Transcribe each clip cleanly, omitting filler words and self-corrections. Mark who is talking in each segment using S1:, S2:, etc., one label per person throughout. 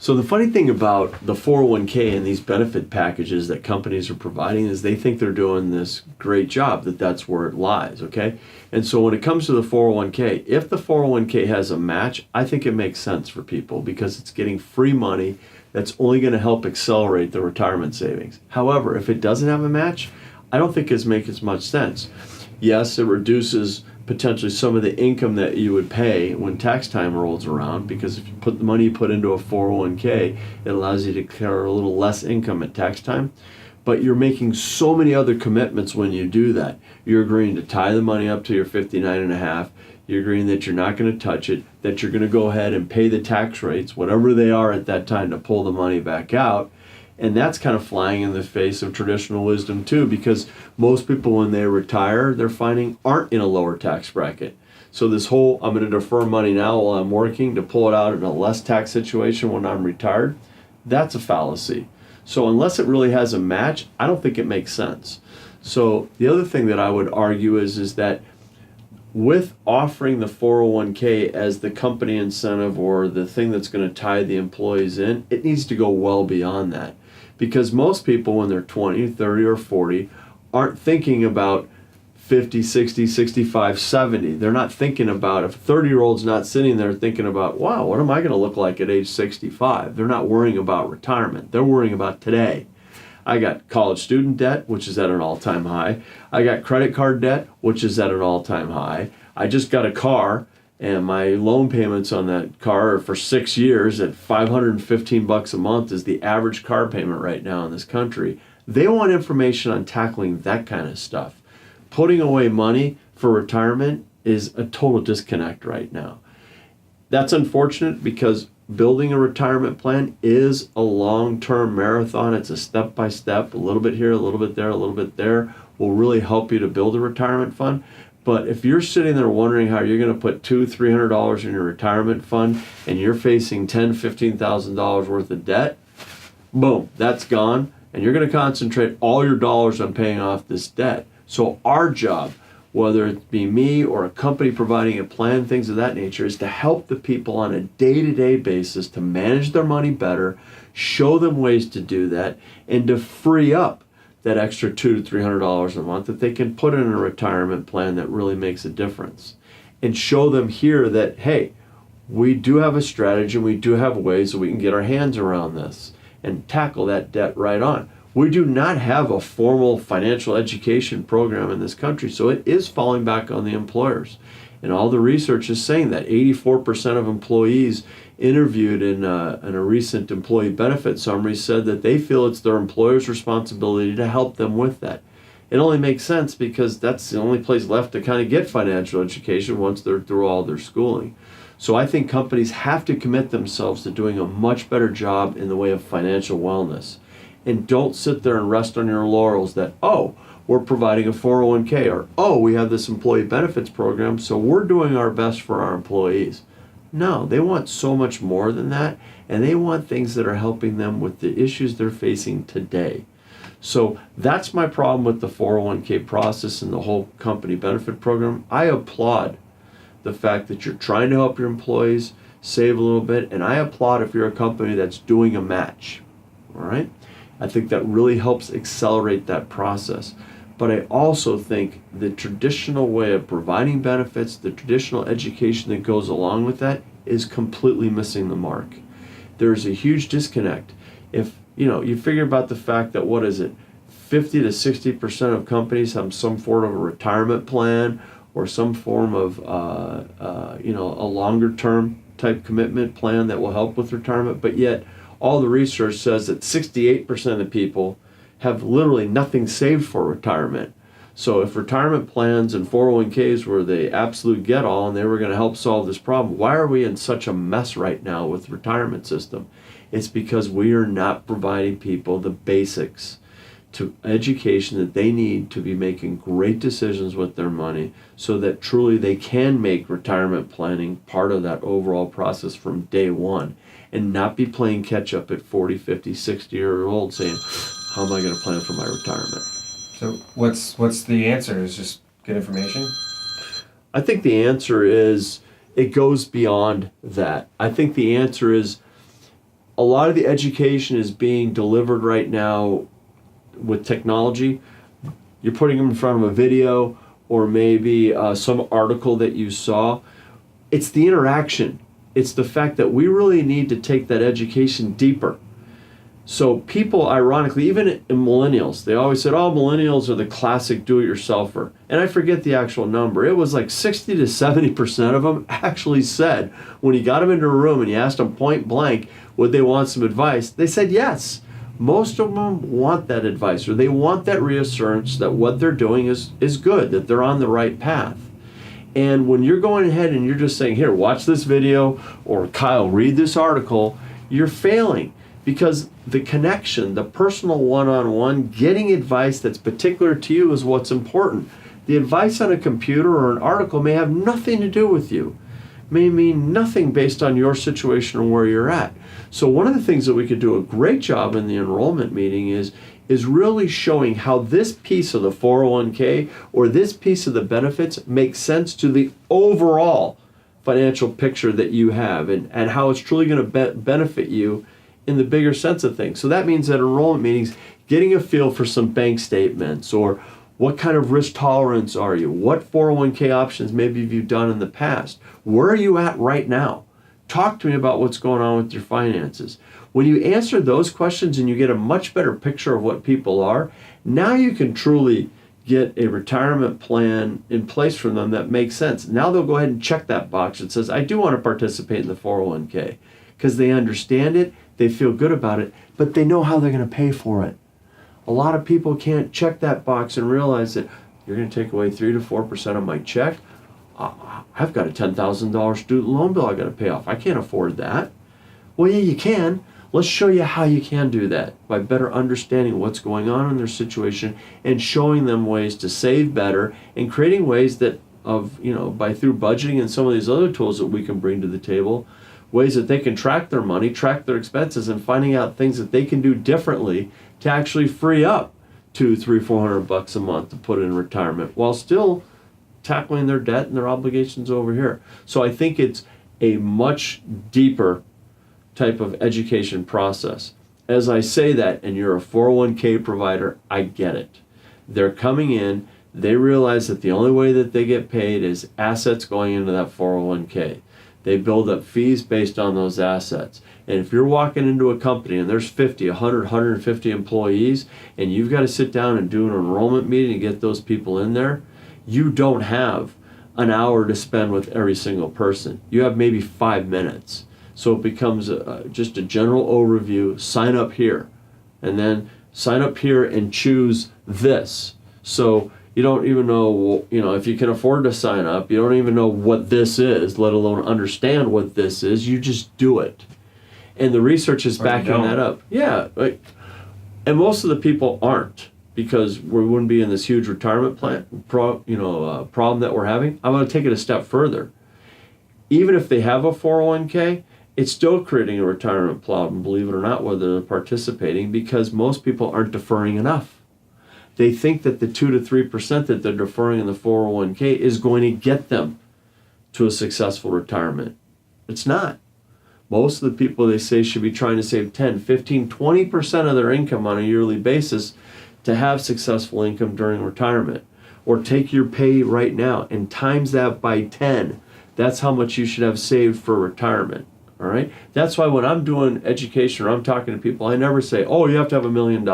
S1: So the funny thing about the 401k and these benefit packages that companies are providing is they think they're doing this great job, that's where it lies, okay? And so when it comes to the 401k, if the 401k has a match, I think it makes sense for people because it's getting free money that's only going to help accelerate the retirement savings. However, if it doesn't have a match, I don't think it makes as much sense. Yes, it reduces potentially some of the income that you would pay when tax time rolls around, because if you put the money you put into a 401k, it allows you to declare a little less income at tax time. But you're making so many other commitments when you do that. You're agreeing to tie the money up to your 59 and a half. You're agreeing that you're not going to touch it, that you're going to go ahead and pay the tax rates, whatever they are at that time, to pull the money back out. And that's kind of flying in the face of traditional wisdom too, because most people when they retire, they're finding aren't in a lower tax bracket. So this whole, I'm going to defer money now while I'm working to pull it out in a less tax situation when I'm retired, that's a fallacy. So unless it really has a match, I don't think it makes sense. So the other thing that I would argue is that with offering the 401k as the company incentive or the thing that's going to tie the employees in, it needs to go well beyond that. Because most people when they're 20, 30, or 40 aren't thinking about 50, 60, 65, 70. They're not thinking about, if a 30-year-old's not sitting there thinking about, wow, what am I going to look like at age 65? They're not worrying about retirement. They're worrying about today. I got college student debt, which is at an all-time high. I got credit card debt, which is at an all-time high. I just got a car, and my loan payments on that car are for 6 years at $515 a month is the average car payment right now in this country. They want information on tackling that kind of stuff. Putting away money for retirement is a total disconnect right now. That's unfortunate because building a retirement plan is a long-term marathon. It's a step-by-step, a little bit here, a little bit there, a little bit there will really help you to build a retirement fund. But if you're sitting there wondering how you're going to put $200-$300 in your retirement fund and you're facing $10,000-$15,000 worth of debt, boom, that's gone. And you're going to concentrate all your dollars on paying off this debt. So our job, whether it be me or a company providing a plan, things of that nature, is to help the people on a day-to-day basis to manage their money better, show them ways to do that, and to free up that extra $200 to $300 a month that they can put in a retirement plan that really makes a difference. And show them here that, hey, we do have a strategy and we do have ways that we can get our hands around this and tackle that debt right on. We do not have a formal financial education program in this country, so it is falling back on the employers. And all the research is saying that 84% of employees interviewed in a recent employee benefit summary said that they feel it's their employer's responsibility to help them with that. It only makes sense because that's the only place left to kind of get financial education once they're through all their schooling. So I think companies have to commit themselves to doing a much better job in the way of financial wellness. And don't sit there and rest on your laurels that, oh, we're providing a 401k, or, oh, we have this employee benefits program, so we're doing our best for our employees. No, they want so much more than that, and they want things that are helping them with the issues they're facing today. So that's my problem with the 401k process and the whole company benefit program. I applaud the fact that you're trying to help your employees save a little bit, and I applaud if you're a company that's doing a match, all right? I think that really helps accelerate that process. But I also think the traditional way of providing benefits, the traditional education that goes along with that, is completely missing the mark. There's a huge disconnect. If you figure about the fact that 50 to 60% of companies have some form of a retirement plan or some form of a longer term type commitment plan that will help with retirement, but yet all the research says that 68% of the people have literally nothing saved for retirement. So if retirement plans and 401ks were the absolute get-all and they were going to help solve this problem, why are we in such a mess right now with the retirement system? It's because we are not providing people the basics to education that they need to be making great decisions with their money so that truly they can make retirement planning part of that overall process from day one and not be playing catch up at 40, 50, 60-year-old saying, how am I going to plan for my retirement?
S2: So what's the answer? Is just get information?
S1: I think the answer is it goes beyond that. I think the answer is a lot of the education is being delivered right now with technology. You're putting them in front of a video or maybe some article that you saw. It's the interaction. It's the fact that we really need to take that education deeper. So people, ironically, even in millennials, they always said, oh, millennials are the classic do-it-yourselfer. And I forget the actual number. It was like 60 to 70% of them actually said, when you got them into a room and you asked them point blank, would they want some advice? They said yes. Most of them want that advice, or they want that reassurance that what they're doing is good, that they're on the right path. And when you're going ahead and you're just saying, here, watch this video, or Kyle, read this article, you're failing. Because the connection, the personal one-on-one, getting advice that's particular to you is what's important. The advice on a computer or an article may have nothing to do with you, may mean nothing based on your situation or where you're at. So one of the things that we could do a great job in the enrollment meeting is really showing how this piece of the 401k or this piece of the benefits makes sense to the overall financial picture that you have, and how it's truly going to benefit you in the bigger sense of things. So that means at enrollment meetings, getting a feel for some bank statements, or what kind of risk tolerance are you? What 401k options maybe have you done in the past? Where are you at right now? Talk to me about what's going on with your finances. When you answer those questions and you get a much better picture of what people are, now you can truly get a retirement plan in place for them that makes sense. Now they'll go ahead and check that box that says, I do want to participate in the 401k, because they understand it, they feel good about it, but they know how they're going to pay for it. A lot of people can't check that box and realize that you're going to take away 3 to 4% of my check. I've got a $10,000 student loan bill I got to pay off. I can't afford that. Well, yeah, you can. Let's show you how you can do that by better understanding what's going on in their situation and showing them ways to save better, and creating ways that by through budgeting and some of these other tools that we can bring to the table, ways that they can track their money, track their expenses, and finding out things that they can do differently to actually free up $200-$400 a month to put in retirement while still tackling their debt and their obligations over here. So I think it's a much deeper type of education process. As I say that, and you're a 401k provider, I get it. They're coming in, they realize that the only way that they get paid is assets going into that 401k. They build up fees based on those assets. And if you're walking into a company and there's 50, 100, 150 employees, and you've got to sit down and do an enrollment meeting to get those people in there, you don't have an hour to spend with every single person. You have maybe 5 minutes. So it becomes just a general overview, sign up here, and then sign up here and choose this. So you don't even know, if you can afford to sign up, you don't even know what this is, let alone understand what this is. You just do it. And the research is backing that up. Yeah. And most of the people aren't, because we wouldn't be in this huge retirement plan problem that we're having. I'm going to take it a step further. Even if they have a 401k, it's still creating a retirement problem, believe it or not, whether they're participating, because most people aren't deferring enough. They think that the 2 to 3% that they're deferring in the 401k is going to get them to a successful retirement. It's not. Most of the people, they say, should be trying to save 10, 15, 20% of their income on a yearly basis to have successful income during retirement. Or take your pay right now and times that by 10. That's how much you should have saved for retirement. All right? That's why when I'm doing education or I'm talking to people, I never say, oh, you have to have $1 million.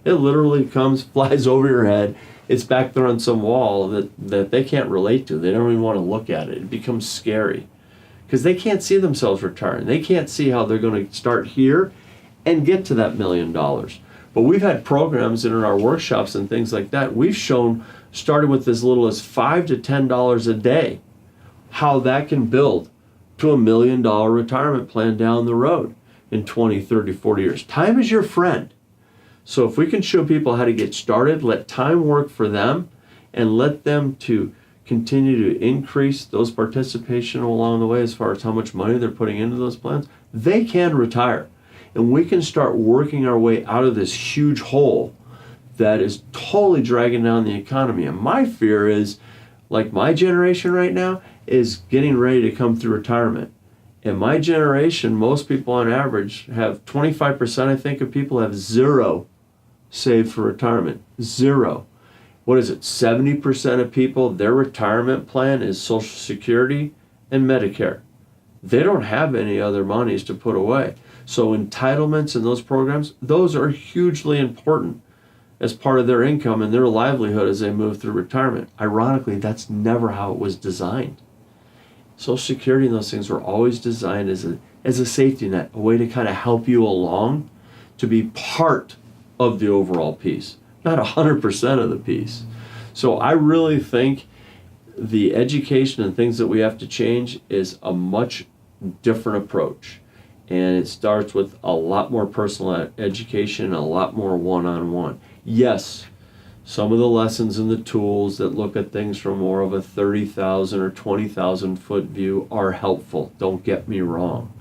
S1: It literally flies over your head. It's back there on some wall that they can't relate to. They don't even want to look at it. It becomes scary because they can't see themselves retiring. They can't see how they're going to start here and get to that $1 million. But we've had programs in our workshops and things like that. We've shown, starting with as little as $5 to $10 a day, how that can build to $1 million retirement plan down the road in 20, 30, 40 years. Time is your friend. So if we can show people how to get started, let time work for them, and let them to continue to increase those participation along the way as far as how much money they're putting into those plans, they can retire. And we can start working our way out of this huge hole that is totally dragging down the economy. And my fear is, like my generation right now, is getting ready to come through retirement. In my generation, most people on average have 25%, I think, of people have zero saved for retirement. Zero. What is it? 70% of people, their retirement plan is Social Security and Medicare. They don't have any other monies to put away. So entitlements in those programs, those are hugely important as part of their income and their livelihood as they move through retirement. Ironically, that's never how it was designed. Social Security and those things were always designed as a safety net, a way to kind of help you along, to be part of the overall piece, not 100% of the piece. So I really think the education and things that we have to change is a much different approach. And it starts with a lot more personal education and a lot more one-on-one. Yes, some of the lessons and the tools that look at things from more of a 30,000 or 20,000 foot view are helpful. Don't get me wrong.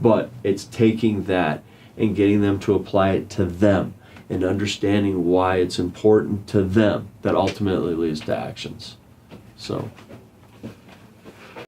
S1: But it's taking that and getting them to apply it to them and understanding why it's important to them that ultimately leads to actions. So